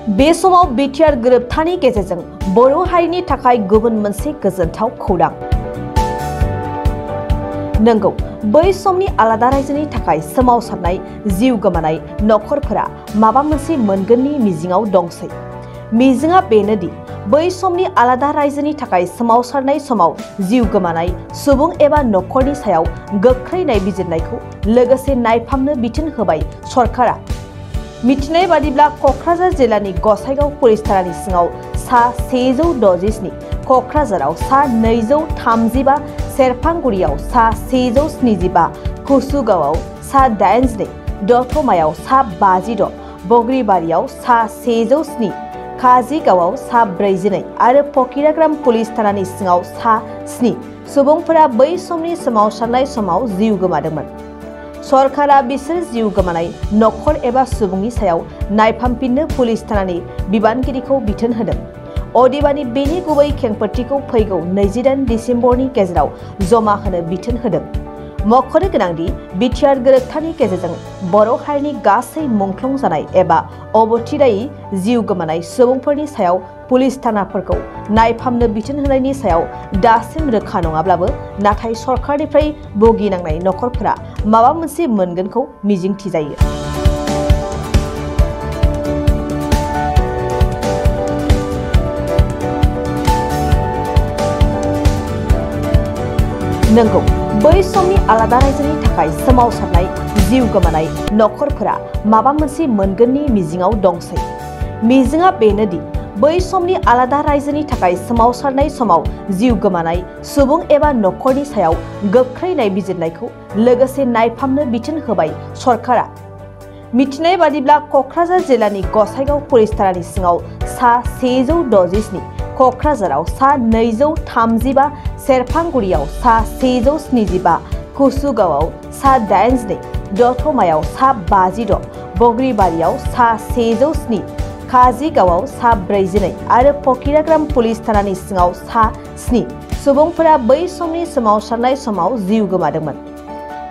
बे समाव बिटिआर गोरोबथानि गेजेरजों बर' हारिनि थाखाय गुबुन मोनसे गोजोनथाव खौरां। नंगौ, बै समनि आलादा रायजोनि थाखाय सोमावसारनाय जिउ गोमानाय नखरफोरा माबा मोनसे मोनगोननि मिजिंआव दंसै। मिजिंआ बेनोदि बै समनि आलादा रायजोनि थाखाय सोमावसारनाय समाव जिउ गोमानाय सुबुं एबा नखरनि सायाव गोख्रै नायबिजिरनायखौ लोगोसे नायफामनो बिथोन होबाय सरकारा। मिथिनाय बादिब्ला क'क्राझार जिल्लानि गसाइगाव पुलिस थानानि सिङाव सा 167, क'क्राझाराव सा 235, सेरफांगुरियाव सा 175, कुसुगावआव सा 82, दतमायाव सा 56, बग्रिबारियाव सा 107, काजिगावआव सा 42 आरो फकिराग्राम पुलिस थानानि सिङाव सा 7 सुबुंफोरा बै समनि सोमावसारनाय समाव जिउ गोमादोंमोन। सरकारा बिसोर जिउ गोमानाय नखर एबा सुबुंनि सायाव नायफामफिननो पुलिस थानानि बिबानगिरिखौ बिथोन होदों। अदेबानि बेनि गुबै खेंफोरथिखौ फैगौ 28 दिसेम्बरनि गेजेराव जमा होनो बिथोन होदों। मख'नो गोनांदि बिटिआर गोरोबथानि गेजेरजों बर' हारिनि गासै मुंख्लं जानाय एबा अबथिरायै जिउ गोमानाय सुबुंफोरनि सायाव पुलिस थानाफोरखौ नायफामनो बिथोन होनायनि सायाव दासिम रोखा नङाब्लाबो नाथाय सरकारनिफ्राय भुगिनांनाय नखरफोरा माबा मोनसे मोनगोनखौ मिजिंथिजायो। नंगौ, बै समनि आलादा रायजोनि थाखाय सोमावसारनाय जिउ गोमानाय नखरफोरा माबा मोनसे मोनगोननि मिजिंआव दंसै। मिजिंआ बेनोदि बै समनि आलादा रायजोनि थाखाय सोमावसारनाय समाव जिउ गोमानाय सुबुं एबा नखरनि सायाव गोख्रै नायबिजिरनायखौ लोगोसे नायफामनो बिथोन होबाय सरकारा। मिथिनाय बादिब्ला क'क्राझार जिल्लानि गसाइगाव पुलिस थानानि सिङाव सा 167, क'क्राझाराव सा 235, सेरफांगुरियाव सा 175, कुसुगावआव सा 82, दतमायाव सा 56, बग्रिबारियाव सा 107, काजिगावआव सा 42 आरो फकिराग्राम पुलिस थानानि सिङाव सा 7 सुबुंफोरा बै समनि सोमावसारनाय समाव जिउ गोमादोंमोन।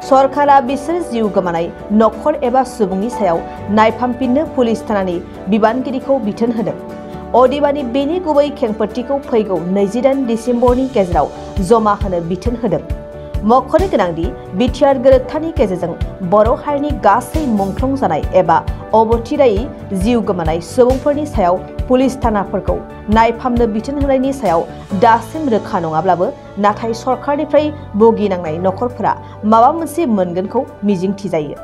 सरकारा बिसोर जिउ गोमानाय नखर एबा सुबुंनि सायाव नायफामफिननो पुलिस थानानि बिबानगिरिखौ बिथोन होदों। अदेबानि बेनि गुबै खेंफोरथिखौ फैगौ 28 दिसेम्बरनि गेजेराव जमा होनो बिथोन होदों। मख'नो गोनांदि बिटिआर गोरोबथानि गेजेरजों बर' हारिनि गासै मुंख्लं जानाय एबा अबथिरायै जिउ गोमानाय सुबुंफोरनि सायाव पुलिस थानाफोरखौ नायफामनो बिथोन होनायनि सायाव दासिम रोखा नङाब्लाबो नाथाय सरकारनिफ्राय भुगिनांनाय नखरफोरा माबा मोनसे मोनगोनखौ मिजिंथिजायो।